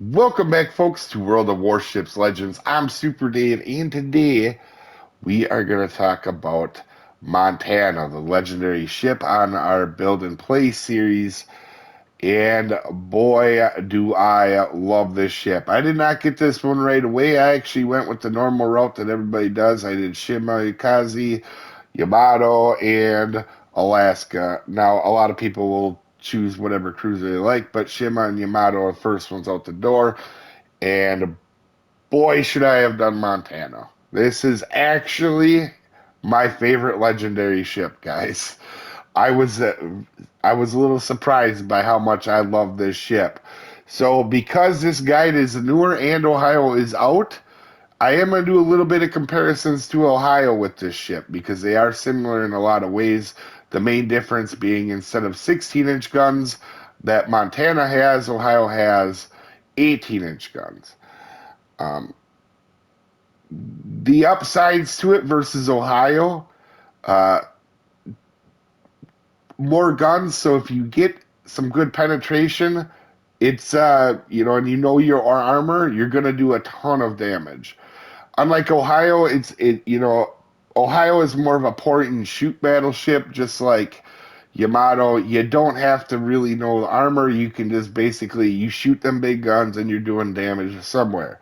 Welcome back, folks, to World of Warships Legends. I'm Soopa-Dave, and today we are going to talk about Montana, the legendary ship on our Build and Play series. And boy, do I love this ship. I did not get this one right away. I actually went with the normal route that everybody does. I did Shimakaze, Yamato, and Alaska. Now, a lot of people will choose whatever cruiser they like, but Shima and Yamato are the first ones out the door. And boy, should I have done Montana. This is actually my favorite legendary ship, guys. I was uh, I was a little surprised by how much I love this ship. So because this guide is newer and Ohio is out, I am going to do a little bit of comparisons to Ohio with this ship because they are similar in a lot of ways. The main difference being instead of 16-inch guns that Montana has, Ohio has 18-inch guns. Um, the upsides to it versus Ohio, uh, more guns. So if you get some good penetration, it's and you know your armor, you're gonna do a ton of damage. Unlike Ohio, Ohio is more of a point and shoot battleship, just like Yamato. You don't have to really know the armor. You can just basically you shoot them big guns and you're doing damage somewhere.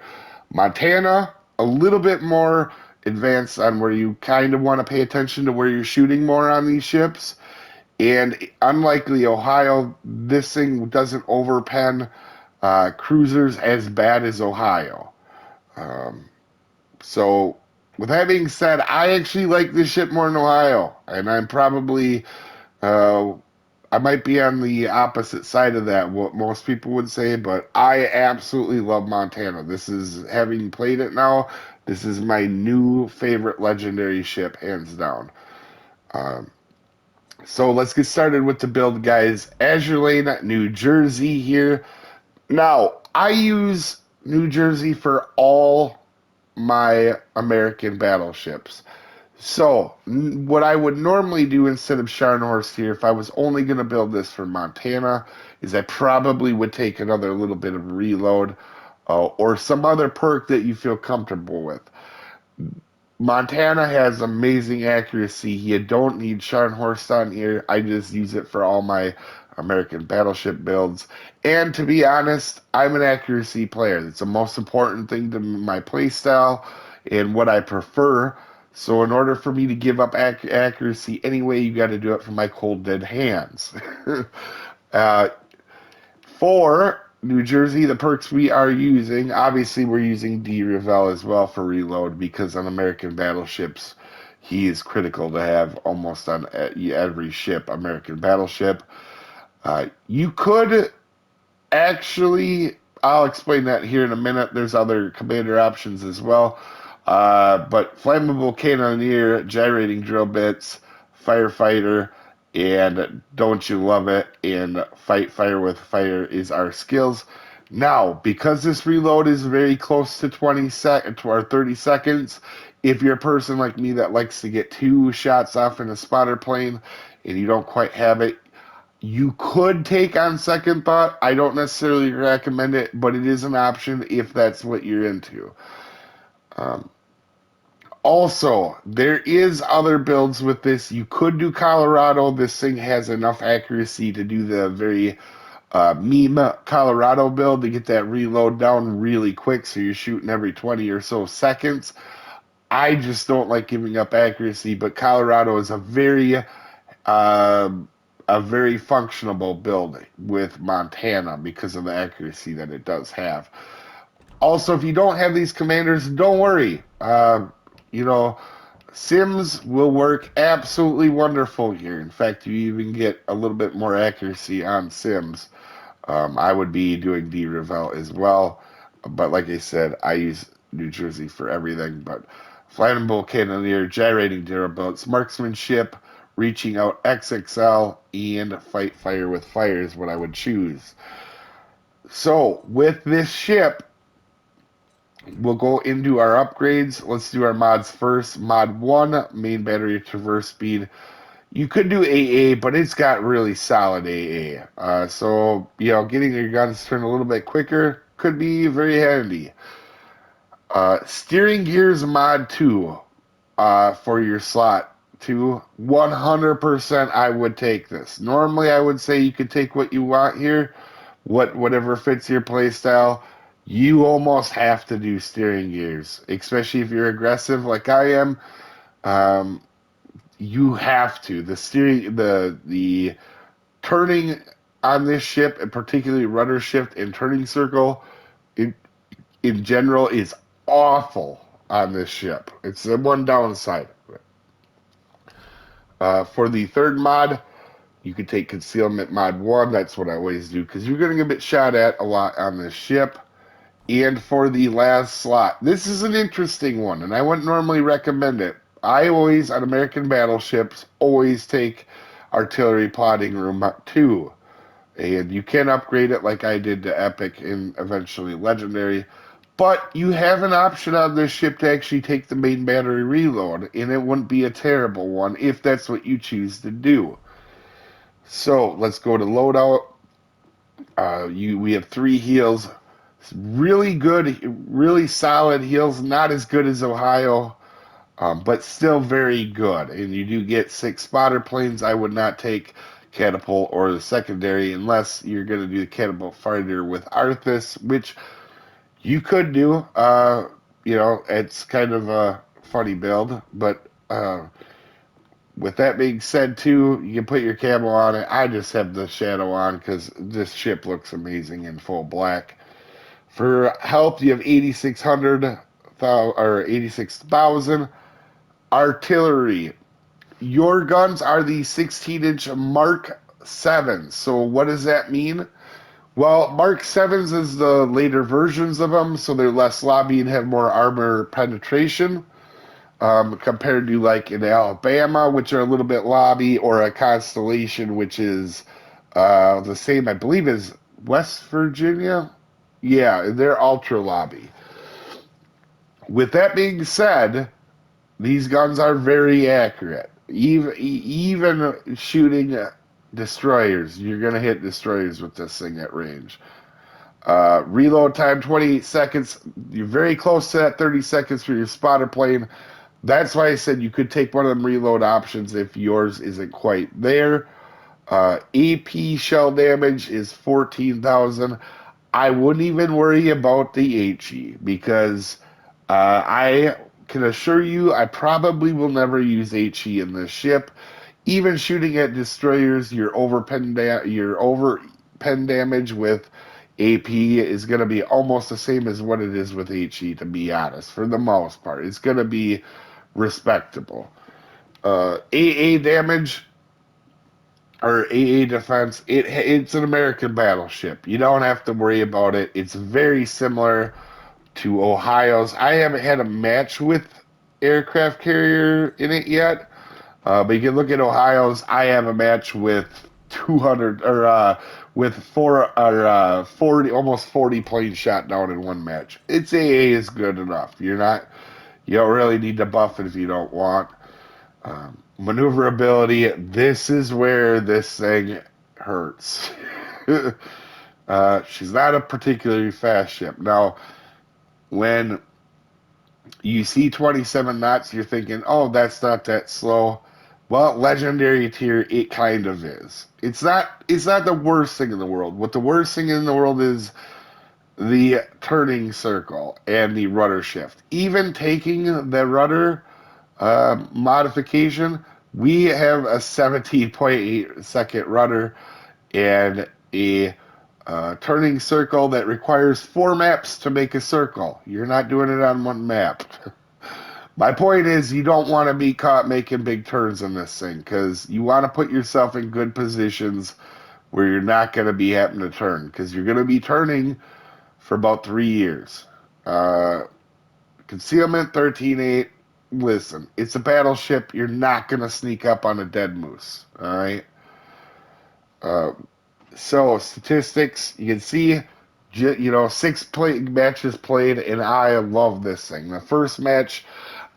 Montana, a little bit more advanced on where you kind of want to pay attention to where you're shooting more on these ships. And unlike the Ohio, this thing doesn't overpen cruisers as bad as Ohio. Um, so, with that being said, I actually like this ship more than Ohio, and uh, I might be on the opposite side of that, what most people would say, but I absolutely love Montana. This is, having played it now, this is my new favorite legendary ship, hands down. Um, so let's get started with the build, guys. Azure Lane, New Jersey here. Now, I use New Jersey for all my American battleships. So, what I would normally do instead of Scharnhorst here, if I was only going to build this for Montana, is I probably would take another little bit of reload or some other perk that you feel comfortable with. Montana has amazing accuracy. You don't need Scharnhorst on here. I just use it for all my American battleship builds. And to be honest, I'm an accuracy player. It's the most important thing to my playstyle and what I prefer. So in order for me to give up accuracy anyway, you got to do it for my cold dead hands. uh, for New Jersey, the perks we are using, obviously we're using D. Revell as well for reload because on American battleships, he is critical to have almost on every ship, American battleship. You could actually, I'll explain that here in a minute. There's other commander options as well. But flammable cannoneer, gyrating drill bits, firefighter, and don't you love it? And fight fire with fire is our skills. Now, because this reload is very close to 20 seconds or 30 seconds, if you're a person like me that likes to get two shots off in a spotter plane and you don't quite have it, you could take on second thought. I don't necessarily recommend it, but it is an option if that's what you're into. Um, Also, there is other builds with this. You could do Colorado. This thing has enough accuracy to do the very meme Colorado build to get that reload down really quick, so you're shooting every 20 or so seconds. I just don't like giving up accuracy, but Colorado is uh, a very functional build with Montana because of the accuracy that it does have. Also, if you don't have these commanders, don't worry. You know, Sims will work absolutely wonderful here. In fact, you even get a little bit more accuracy on Sims. I would be doing D Revell as well, but like I said, I use New Jersey for everything. But flammable cannoneer, gyrating boats, marksmanship, reaching out XXL, and fight fire with fire is what I would choose. So with this ship, we'll go into our upgrades. Let's do our mods first. Mod 1, main battery traverse speed. You could do AA, but it's got really solid AA. So, getting your guns turned a little bit quicker, could be very handy. Steering gears mod 2 for your slot 2. 100% I would take this. Normally I would say you could take what you want here, whatever fits your play style. You almost have to do steering gears, especially if you're aggressive like I am. Um, you have to. The turning on this ship, and particularly rudder shift and turning circle, in in general is awful on this ship. It's the one downside. For the third mod, you could take concealment mod 1. That's what I always do because you're going to get shot at a lot on this ship. And for the last slot, this is an interesting one, and I wouldn't normally recommend it. I always, on American battleships, always take artillery plotting room 2. And you can upgrade it like I did to Epic and eventually Legendary. But you have an option on this ship to actually take the main battery reload, and it wouldn't be a terrible one if that's what you choose to do. So let's go to loadout. We have 3 heals. It's really good, really solid heals. Not as good as Ohio, but still very good. And you do get 6 spotter planes. I would not take catapult or the secondary unless you're going to do the catapult fighter with Arthas, which you could do. It's kind of a funny build, but with that being said, too, you can put your camo on it. I just have the shadow on because this ship looks amazing in full black. For health, you have 8,600 or 86,000. Artillery. Your guns are the 16-inch Mark 7s. So what does that mean? Well, Mark 7s is the later versions of them, so they're less lobby and have more armor penetration. Compared to like in Alabama, which are a little bit lobby, or a Constellation, which is the same, I believe, as West Virginia. Yeah, they're ultra lobby. With that being said, these guns are very accurate. Even shooting destroyers, you're going to hit destroyers with this thing at range. Reload time 28 seconds. You're very close to that 30 seconds for your spotter plane. That's why I said you could take one of them reload options if yours isn't quite there. AP shell damage is 14,000. I wouldn't even worry about the HE because I can assure you I probably will never use HE in this ship. Even shooting at destroyers, your over pen damage with AP is going to be almost the same as what it is with HE, to be honest, for the most part. It's going to be respectable. AA damage or AA defense, it's an American battleship. You don't have to worry about it. It's very similar to Ohio's. I haven't had a match with aircraft carrier in it yet, but you can look at Ohio's. I have a match with 200 or with 40, almost 40 planes shot down in one match. Its AA is good enough. You don't really need to buff it if you don't want. Maneuverability, this is where this thing hurts. She's not a particularly fast ship. Now, when you see 27 knots, you're thinking, oh, that's not that slow. Well, legendary tier, it kind of is. It's not the worst thing in the world. What the worst thing in the world is the turning circle and the rudder shift. Even taking the rudder modification, we have a 17.8 second rudder and a turning circle that requires 4 maps to make a circle. You're not doing it on 1 map. My point is, you don't want to be caught making big turns in this thing because you want to put yourself in good positions where you're not going to be having to turn because you're going to be turning for about 3 years. Concealment 13.8. Listen, it's a battleship. You're not going to sneak up on a dead moose. All right. So statistics, you can see, 6 matches played, and I love this thing. The first match,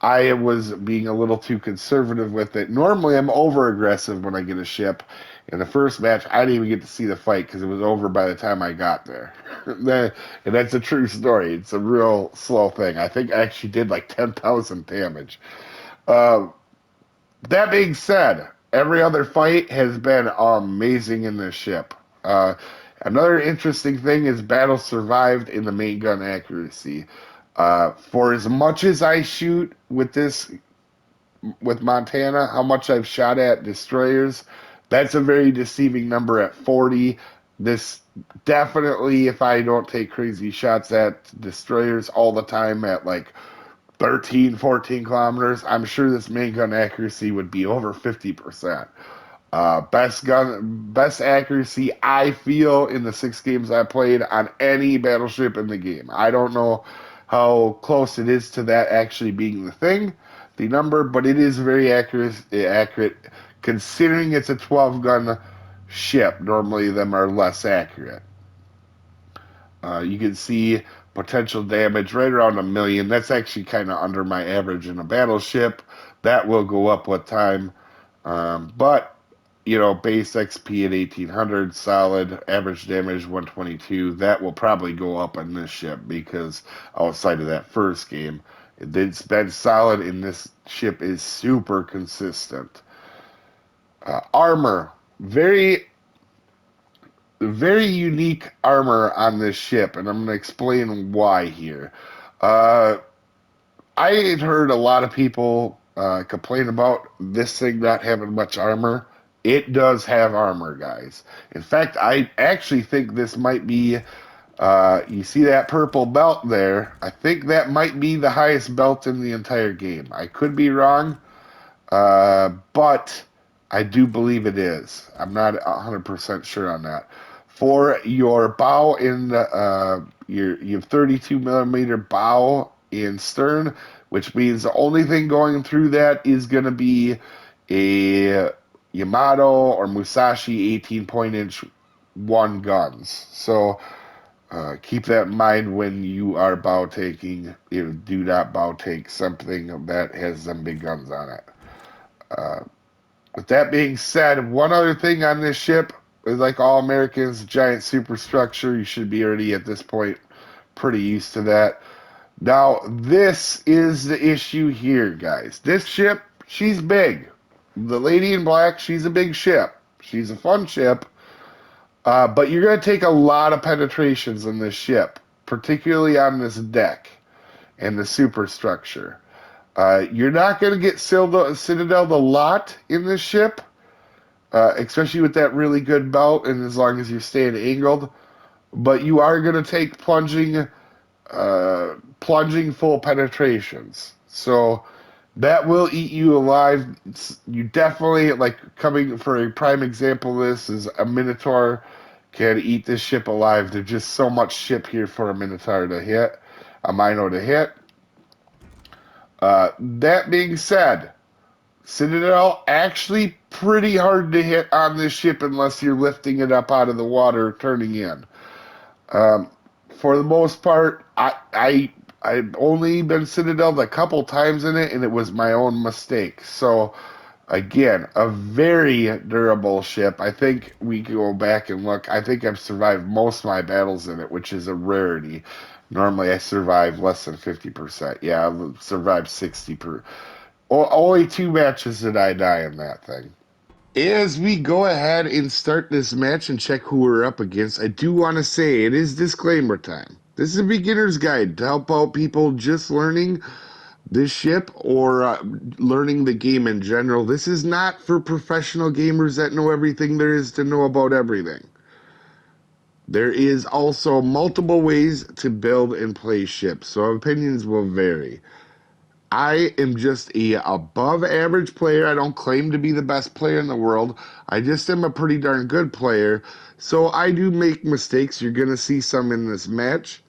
I was being a little too conservative with it. Normally, I'm over aggressive when I get a ship, In the first match, I didn't even get to see the fight because it was over by the time I got there. And that's a true story. It's a real slow thing. I think I actually did like 10,000 damage. Uh, that being said, every other fight has been amazing in this ship. Uh, Another interesting thing is battle survived in the main gun accuracy. For as much as I shoot with this, with Montana, how much I've shot at destroyers, that's a very deceiving number at 40. This definitely, if I don't take crazy shots at destroyers all the time at like 13, 14 kilometers, I'm sure this main gun accuracy would be over 50%. Best accuracy I feel in the 6 games I played on any battleship in the game. I don't know how close it is to that actually being the thing, the number, but it is very accurate considering it's a 12 gun ship. Normally, them are less accurate. You can see potential damage right around 1 million. That's actually kind of under my average in a battleship. That will go up with time. But base XP at 1800, solid, average damage 122. That will probably go up on this ship because outside of that first game, it's been solid, and this ship is super consistent. Armor, very unique armor on this ship, and I'm going to explain why here. Uh, I had heard a lot of people complain about this thing not having much armor. It does have armor, guys. In fact, I actually think this might be. You see that purple belt there? I think that might be the highest belt in the entire game. I could be wrong, but I do believe it is. I'm not 100% sure on that. For your bow in you have 32 millimeter bow in stern, which means the only thing going through that is going to be a Yamato or Musashi 18-point-inch one guns. So keep that in mind when you are bow taking. Do not bow take something that has some big guns on it. With that being said, one other thing on this ship is like all Americans, giant superstructure. You should be already at this point pretty used to that. Now, this is the issue here, guys. This ship, she's big. The Lady in Black, she's a big ship. She's a fun ship. But you're going to take a lot of penetrations in this ship, particularly on this deck and the superstructure. You're not going to get citadeled a lot in this ship, especially with that really good belt and as long as you're staying angled. But you are going to take plunging full penetrations. So that will eat you alive. You definitely, like, coming for a prime example of this is a Minotaur can eat this ship alive. There's just so much ship here for a Minotaur to hit, a Mino to hit. That being said, Citadel actually pretty hard to hit on this ship unless you're lifting it up out of the water, turning in. For the most part, I've only been Citadeled a couple times in it, and it was my own mistake. So, again, a very durable ship. I think we can go back and look. I think I've survived most of my battles in it, which is a rarity. Normally, I survive less than 50%. Yeah, I've survived 60%. Only 2 matches did I die in that thing. As we go ahead and start this match and check who we're up against, I do want to say it is disclaimer time. This is a beginner's guide to help out people just learning this ship or learning the game in general. This is not for professional gamers that know everything there is to know about everything. There is also multiple ways to build and play ships, so opinions will vary. I am just a above average player. I don't claim to be the best player in the world. I just am a pretty darn good player. So I do make mistakes. You're going to see some in this match.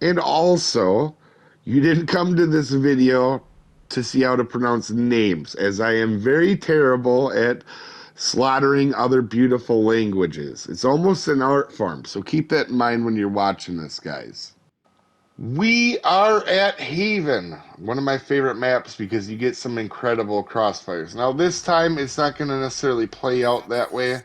And also, you didn't come to this video to see how to pronounce names, as I am very terrible at slaughtering other beautiful languages. It's almost an art form, so keep that in mind when you're watching this, guys. We are at Haven, one of my favorite maps because you get some incredible crossfires. Now, this time it's not going to necessarily play out that way.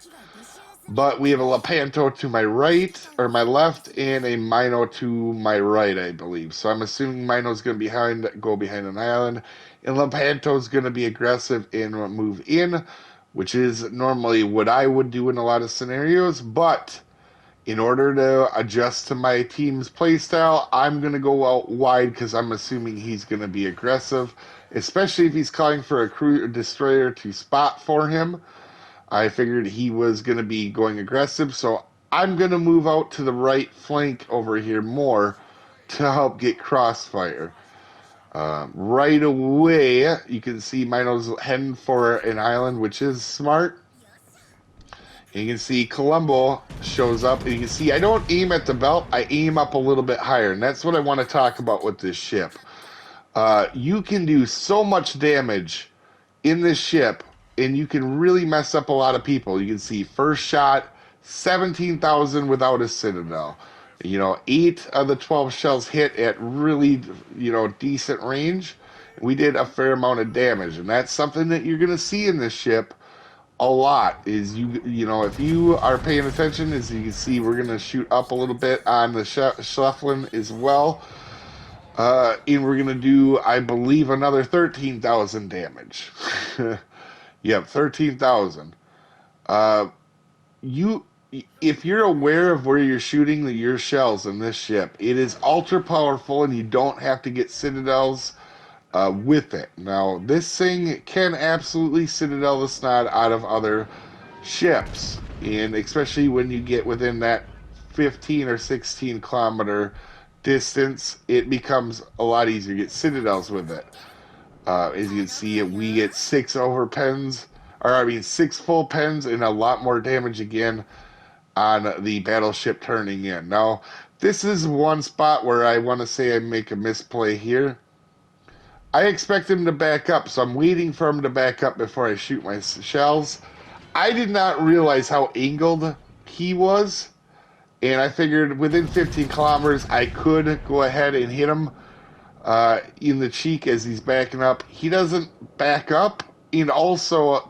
But we have a Lepanto to my right, or my left, and a Mino to my right, I believe. So I'm assuming Mino's going to go behind an island, and Lepanto's going to be aggressive and move in, which is normally what I would do in a lot of scenarios. But in order to adjust to my team's playstyle, I'm going to go out wide because I'm assuming he's going to be aggressive, especially if he's calling for a crew destroyer to spot for him. I figured he was going to be going aggressive, so I'm going to move out to the right flank over here more to help get crossfire. Right away, you can see Mino's heading for an island, which is smart. And you can see Colombo shows up, and you can see I don't aim at the belt, I aim up a little bit higher, and that's what I want to talk about with this ship. You can do so much damage in this ship, and you can really mess up a lot of people. You can see first shot, 17,000 without a citadel. 8 of the 12 shells hit at really, decent range. We did a fair amount of damage, and that's something that you're going to see in this ship a lot. Is if you are paying attention, as you can see, we're going to shoot up a little bit on the Schleflin as well. And we're going to do, I believe, another 13,000 damage. Yep, 13,000. If you're aware of where you're shooting your shells in this ship, it is ultra powerful, and you don't have to get citadels with it. Now, this thing can absolutely citadel the snot out of other ships, and especially when you get within that 15 or 16 kilometer distance, it becomes a lot easier to get citadels with it. As you can see, we get 6 full pens and a lot more damage again on the battleship turning in. Now, this is one spot where I want to say I make a misplay here. I expect him to back up, so I'm waiting for him to back up before I shoot my shells. I did not realize how angled he was, and I figured within 15 kilometers I could go ahead and hit him in the cheek as he's backing up. He doesn't back up, and also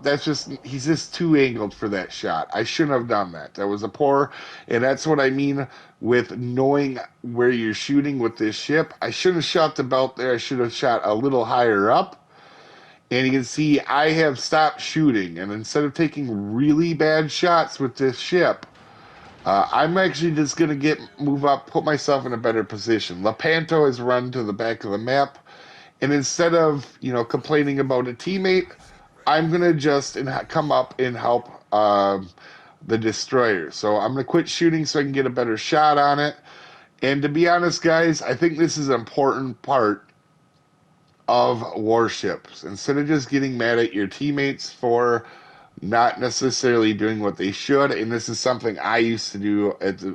he's just too angled for that shot. I shouldn't have done that. That was a poor, and that's what I mean with knowing where you're shooting with this ship. I shouldn't have shot the belt there. I should have shot a little higher up. And you can see I have stopped shooting, and instead of taking really bad shots with this ship, I'm actually just going to move up, put myself in a better position. Lepanto has run to the back of the map, and instead of, complaining about a teammate, I'm going to just come up and help the destroyer. So I'm going to quit shooting so I can get a better shot on it. And to be honest, guys, I think this is an important part of Warships. Instead of just getting mad at your teammates for not necessarily doing what they should, and this is something I used to do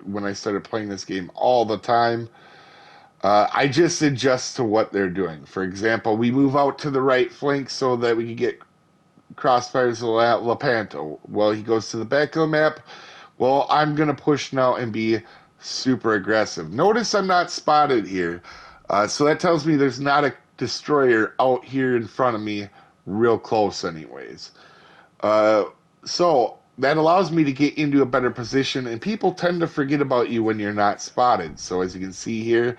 when I started playing this game all the time, I just adjust to what they're doing. For example, we move out to the right flank so that we can get crossfires of Lepanto. Well, he goes to the back of the map. Well, I'm going to push now and be super aggressive. Notice I'm not spotted here. So that tells me there's not a destroyer out here in front of me real close anyways. So that allows me to get into a better position, and people tend to forget about you when you're not spotted. So as you can see here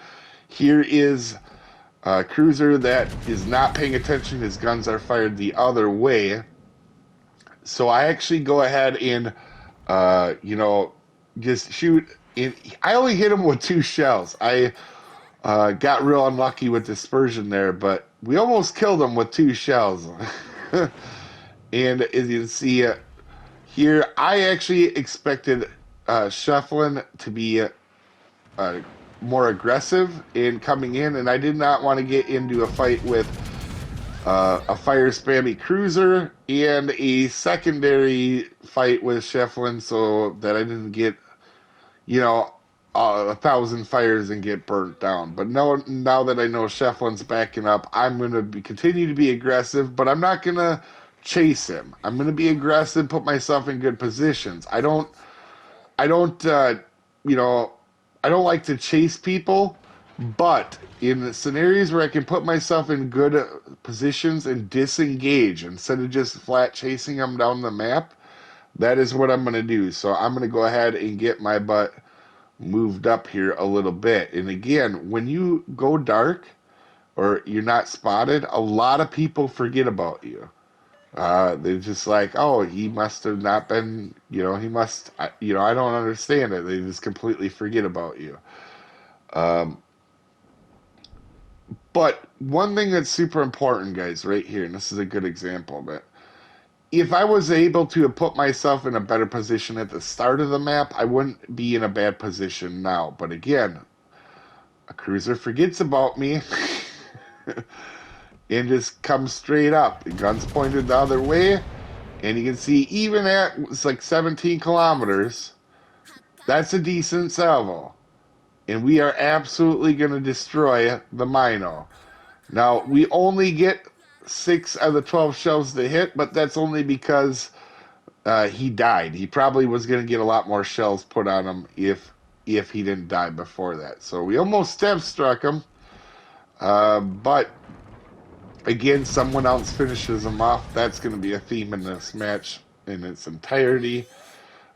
is a cruiser that is not paying attention. His guns are fired the other way. So I actually go ahead and, just shoot. I only hit him with 2 shells. I got real unlucky with dispersion there, but we almost killed him with 2 shells. And as you can see here, I actually expected Schleflin to be more aggressive in coming in, and I did not want to get into a fight with a fire spammy cruiser and a secondary fight with Schleflin, so that I didn't get 1,000 fires and get burnt down. But now that I know Schleflin's backing up, I'm going to continue to be aggressive, but I'm not going to chase him. I'm going to be aggressive, put myself in good positions. I don't like to chase people, but in the scenarios where I can put myself in good positions and disengage instead of just flat chasing them down the map, That is what I'm going to do. So I'm going to go ahead and get my butt moved up here a little bit. And again, when you go dark or you're not spotted, a lot of people forget about you. They're just like, oh, he must have not been, he must, I don't understand it. They just completely forget about you. Um, but one thing that's super important, guys, right here, and this is a good example of it. If I was able to have put myself in a better position at the start of the map, I wouldn't be in a bad position now. But again, a cruiser forgets about me and just comes straight up. The gun's pointed the other way, and you can see even at it's like 17 kilometers, that's a decent salvo. And we are absolutely going to destroy the Mino. Now, we only get 6 out of the 12 shells to hit, but that's only because he died. He probably was going to get a lot more shells put on him if he didn't die before that. So we almost stab struck him, but again, someone else finishes him off. That's going to be a theme in this match in its entirety.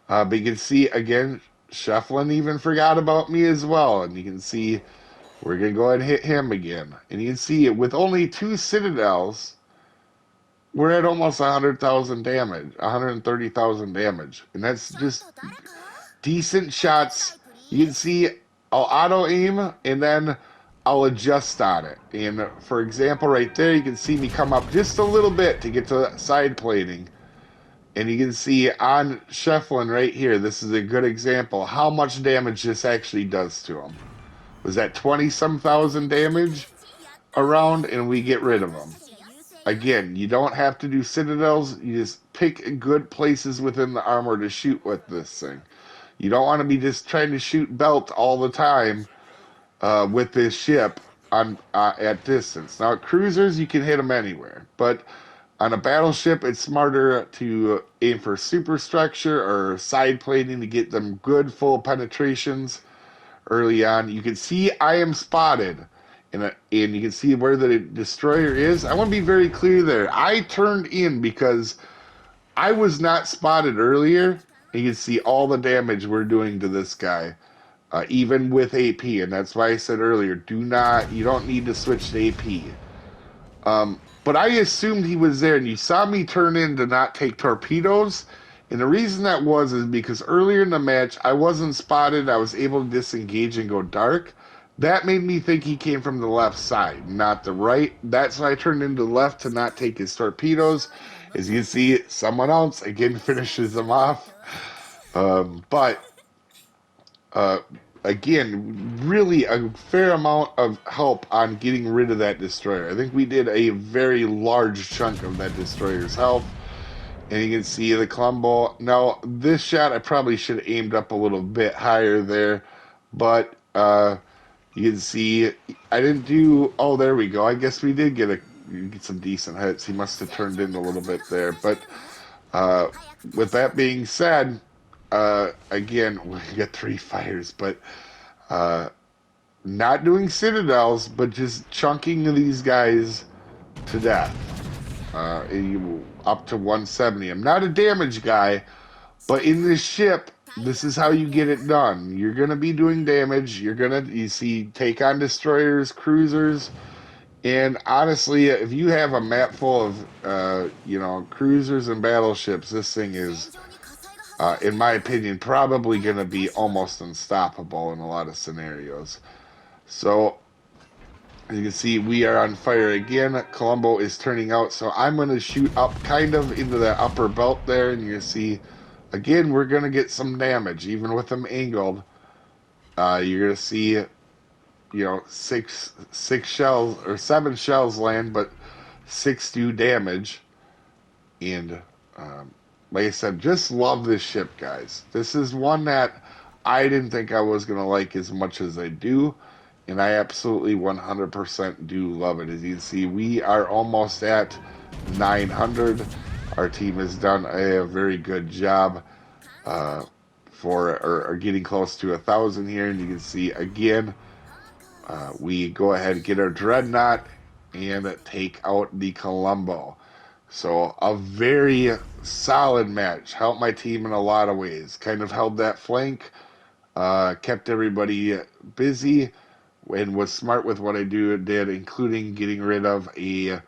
But you can see, again, Shefflin even forgot about me as well. And you can see we're going to go ahead and hit him again. And you can see with only 2 citadels, we're at almost 100,000 damage, 130,000 damage. And that's just decent shots. You can see I'll auto aim and then I'll adjust on it. And for example, right there, you can see me come up just a little bit to get to side plating. And you can see on Shefflin right here, this is a good example how much damage this actually does to him. Was that 20-some thousand damage around, and we get rid of him. Again, you don't have to do citadels. You just pick good places within the armor to shoot with this thing. You don't want to be just trying to shoot belt all the time with this ship on at distance. Now, at cruisers, you can hit them anywhere, but on a battleship, it's smarter to aim for superstructure or side plating to get them good full penetrations early on. You can see I am spotted, and you can see where the destroyer is. I want to be very clear there. I turned in because I was not spotted earlier, and you can see all the damage we're doing to this guy, even with AP, and that's why I said earlier, you don't need to switch to AP. But I assumed he was there, and you saw me turn in to not take torpedoes. And the reason that was is because earlier in the match, I wasn't spotted. I was able to disengage and go dark. That made me think he came from the left side, not the right. That's why I turned into the left to not take his torpedoes. As you can see, someone else, again, finishes them off. Again, really a fair amount of help on getting rid of that destroyer. I think we did a very large chunk of that destroyer's health. And you can see the Colombo. Now, this shot I probably should have aimed up a little bit higher there. But you can see I didn't do... Oh, there we go. I guess we did get some decent hits. He must have turned in a little bit there. But with that being said... again, we got 3 fires, but not doing citadels, but just chunking these guys to death. Up to 170. I'm not a damage guy, but in this ship, this is how you get it done. You're gonna be doing damage. You see, take on destroyers, cruisers, and honestly, if you have a map full of cruisers and battleships, this thing is. In my opinion, probably going to be almost unstoppable in a lot of scenarios. So, as you can see, we are on fire again. Colombo is turning out, so I'm going to shoot up kind of into that upper belt there, and you can see, again, we're going to get some damage, even with them angled. You're going to see, 6 shells, or 7 shells land, but 6 do damage. And, like I said, just love this ship, guys. This is one that I didn't think I was going to like as much as I do, and I absolutely 100% do love it. As you can see, we are almost at 900. Our team has done a very good job for getting close to 1,000 here, and you can see, again, we go ahead and get our Dreadnought and take out the Colombo. So a very solid match. Helped my team in a lot of ways. Kind of held that flank, kept everybody busy, and was smart with what I did, including getting rid of a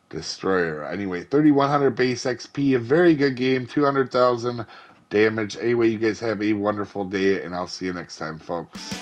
destroyer. Anyway, 3,100 base XP, a very good game, 200,000 damage. Anyway, you guys have a wonderful day, and I'll see you next time, folks.